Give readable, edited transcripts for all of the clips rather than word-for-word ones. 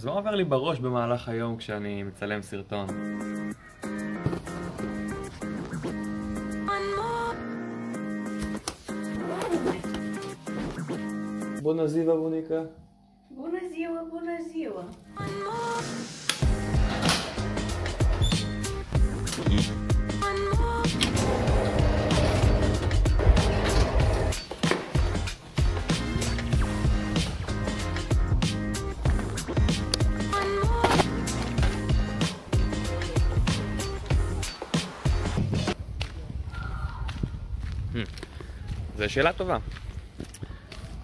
אז מה עובר לי בראש במהלך היום כשאני מצלם סרטון? בונזיבה בוניקה. בונזיבה, בונזיבה. זו שאלה טובה.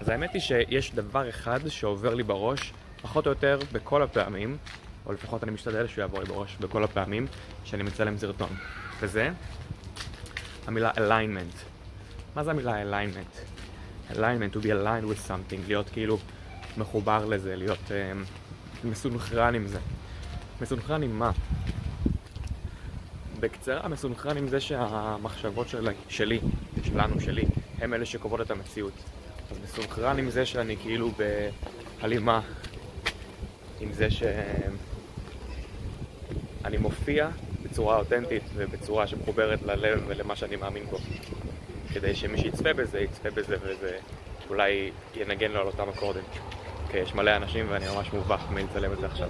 אז האמת היא שיש דבר אחד שעובר לי בראש, פחות או יותר בכל הפעמים, או לפחות אני משתדל שהוא יעבור לי בראש בכל הפעמים שאני מצלם סרטון. וזה המילה alignment. מה זה המילה alignment? alignment, to be aligned with something, להיות כאילו מחובר לזה, להיות מסונכרן עם זה. מסונכרן עם מה? בקצרה, מסונכרן עם זה שהמחשבות שלי, הם אלה שקובעות את המציאות. אז מסונכרן עם זה שאני כאילו בהלימה עם זה שאני מופיע בצורה אותנטית ובצורה שמחוברת ללב ולמה שאני מאמין בו. כדי שמי שיצפה בזה, וזה אולי ינגן לו על אותם אקורדים. כי יש מלא אנשים ואני ממש מובך מלצלם את זה עכשיו.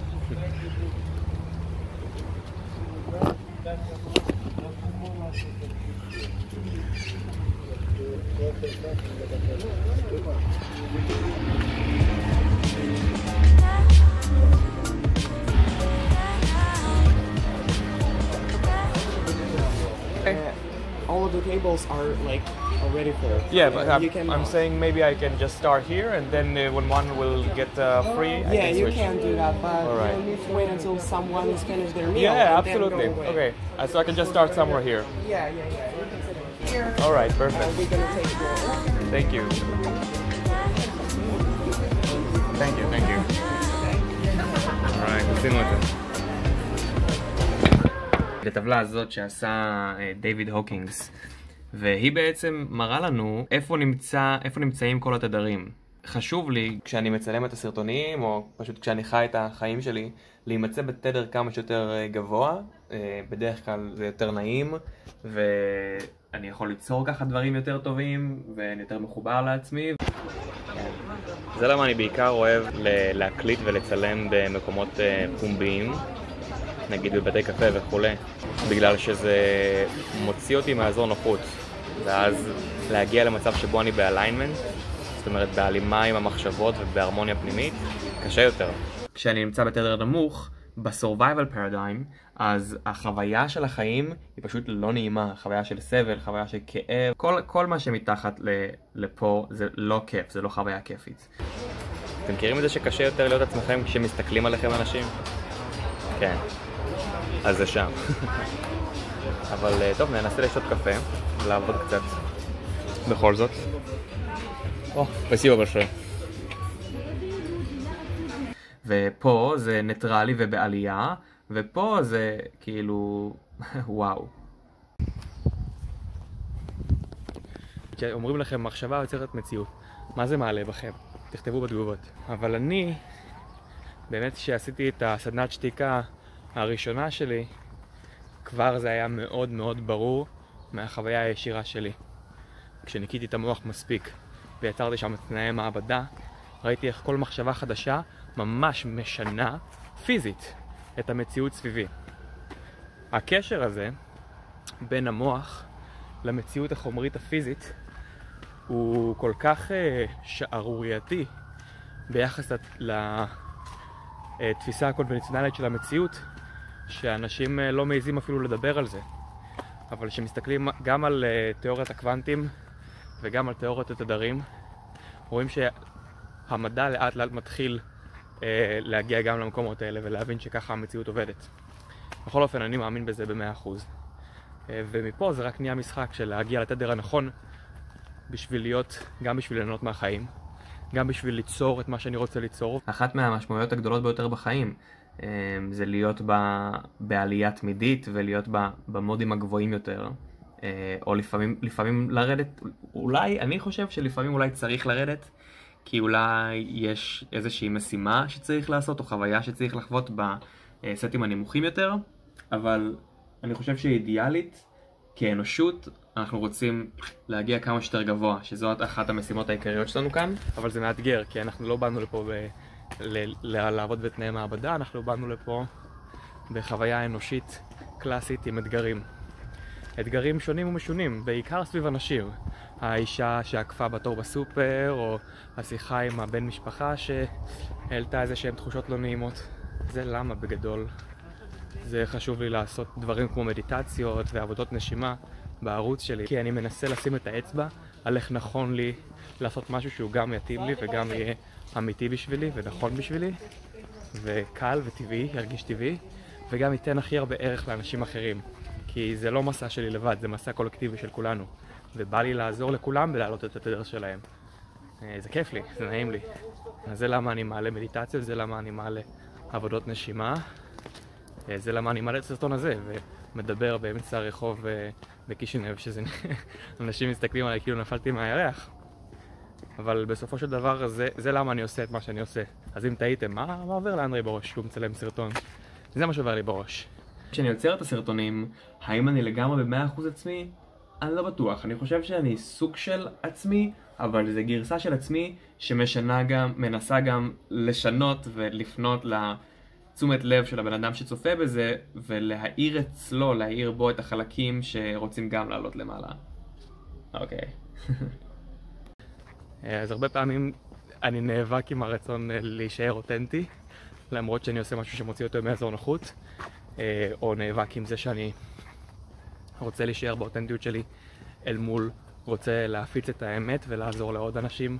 All of the tables are like already full. Yeah, but I'm saying maybe I can just start here and then when one will get free, I yeah, can you switch. can do that, but All right. you need to wait until someone has finished their meal. Yeah, and absolutely. Then go away. Okay, so I can just start somewhere here. Yeah. You can sit in here. All right, perfect. We're gonna take your. Thank you. Thank you. All right, עשינו את זה. לטבלה הזאת שעשה דיוויד הוקינגס, והיא בעצם מראה לנו איפה נמצאים כל התדרים. חשוב לי כשאני מצלם את הסרטונים, או פשוט כשאני חי את החיים שלי, להימצא בתדר כמה שיותר גבוה. בדרך כלל זה יותר נעים, ואני יכול ליצור ככה דברים יותר טובים, ואני יותר מחובר לעצמי. זה למה אני בעיקר אוהב להקליט ולצלם במקומות פומביים, נגיד בבתי קפה וכולי, בגלל שזה מוציא אותי מהאזור נוחות, ואז להגיע למצב שבו אני באליינמנט, זאת אומרת בהלימה עם המחשבות ובהרמוניה פנימית, קשה יותר. כשאני נמצא בתדר נמוך, בסורווייבל פרדייים, אז החוויה של החיים היא פשוט לא נעימה, חוויה של סבל, חוויה של כאב, כל מה שמתחת לפה זה לא כיף, זה לא חוויה כיפית. אתם מכירים את זה שקשה יותר להיות עצמכם כשמסתכלים עליכם אנשים? כן. אז זה שם. אבל טוב, ננסה לשתות קפה ולעבוד קצת בכל זאת. спасибо большое. ופה זה ניטרלי ובעלייה, ופה זה כאילו וואו. כשאומרים לכם מחשבה יוצרת מציאות, מה זה מעלה בכם? תכתבו בתגובות. אבל אני, באמת כשעשיתי את הסדנת שתיקה הראשונה שלי, כבר זה היה מאוד מאוד ברור מהחוויה הישירה שלי. כשניקיתי את המוח מספיק ויצרתי שם את תנאי מעבדה, ראיתי איך כל מחשבה חדשה ממש משנה פיזית את המציאות סביבי. הקשר הזה בין המוח למציאות החומרית הפיזית הוא כל כך שערורייתי ביחס לתפיסה הקונבנציונלית של המציאות, שאנשים לא מעיזים אפילו לדבר על זה. אבל כשמסתכלים גם על תיאוריית הקוונטים וגם על תיאוריית התדרים, רואים שהמדע לאט לאט מתחיל להגיע גם למקומות האלה ולהבין שככה המציאות עובדת. בכל אופן, אני מאמין בזה ב100%. ומפה זה רק נהיה משחק של להגיע לתדר הנכון בשביל להיות, גם בשביל ליהנות מהחיים, גם בשביל ליצור את מה שאני רוצה ליצור. אחת מהמשמעויות הגדולות ביותר בחיים זה להיות בעלייה תמידית ולהיות במודים הגבוהים יותר, או לפעמים לרדת. אולי, אני חושב שלפעמים אולי צריך לרדת, כי אולי יש איזושהי משימה שצריך לעשות או חוויה שצריך לחוות בסטים הנמוכים יותר, אבל אני חושב שאידיאלית, כאנושות, אנחנו רוצים להגיע כמה שיותר גבוה, שזאת אחת המשימות העיקריות שלנו כאן. אבל זה מאתגר, כי אנחנו לא באנו לפה לעבוד בתנאי מעבדה, אנחנו באנו לפה בחוויה אנושית קלאסית עם אתגרים. אתגרים שונים ומשונים, בעיקר סביב אנשים. האישה שעקפה בתור בסופר, או השיחה עם הבן משפחה שהעלתה איזה שהן תחושות לא נעימות. זה למה בגדול. זה חשוב לי לעשות דברים כמו מדיטציות ועבודות נשימה בערוץ שלי, כי אני מנסה לשים את האצבע על איך נכון לי לעשות משהו שהוא גם יתאים לי וגם יהיה אמיתי בשבילי ונכון בשבילי וקל וטבעי, ירגיש טבעי, וגם ייתן הכי הרבה ערך לאנשים אחרים, כי זה לא מסע שלי לבד, זה מסע קולקטיבי של כולנו, ובא לי לעזור לכולם ולהעלות את התדר שלהם. זה כיף לי, זה נעים לי. אז זה למה אני מעלה מדיטציות, זה למה אני מעלה עבודות נשימה, זה למה אני מעלה את הסרטון הזה ומדבר באמצע הרחוב בקישינב, שזה אנשים מסתכלים עליי כאילו נפלתי מהירח. אבל בסופו של דבר זה למה אני עושה את מה שאני עושה. אז אם טעיתם, מה עובר לאנדרי בראש שהוא מצלם סרטון? זה מה שעובר לי בראש. כשאני יוצר את הסרטונים, האם אני לגמרי ב100% עצמי? אני לא בטוח. אני חושב שאני סוג של עצמי, אבל זה גרסה של עצמי שמנסה גם לשנות ולפנות לתשומת לב של הבן אדם שצופה בזה, ולהאיר אצלו, להאיר בו את החלקים שרוצים גם לעלות למעלה. אוקיי. אז הרבה פעמים אני נאבק עם הרצון להישאר אותנטי, למרות שאני עושה משהו שמוציא אותו מאזור נוחות, או נאבק עם זה שאני רוצה להישאר באותנטיות שלי אל מול רוצה להפיץ את האמת ולעזור לעוד אנשים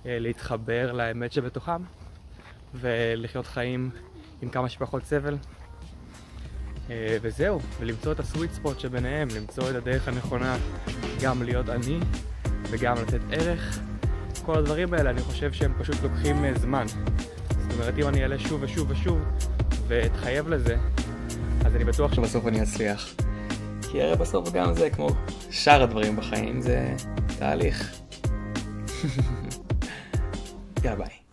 להתחבר לאמת שבתוכם ולחיות חיים עם כמה שפחות סבל. וזהו, ולמצוא את הסוויט ספוט שביניהם, למצוא את הדרך הנכונה גם להיות אני וגם לתת ערך. כל הדברים האלה אני חושב שהם פשוט לוקחים זמן. זאת אומרת, אם אני אעלה שוב ושוב ושוב ואתחייב לזה, אז אני בטוח שבסוף אני אצליח. כי הרי בסוף גם זה כמו שאר הדברים בחיים, זה תהליך. יאללה ביי.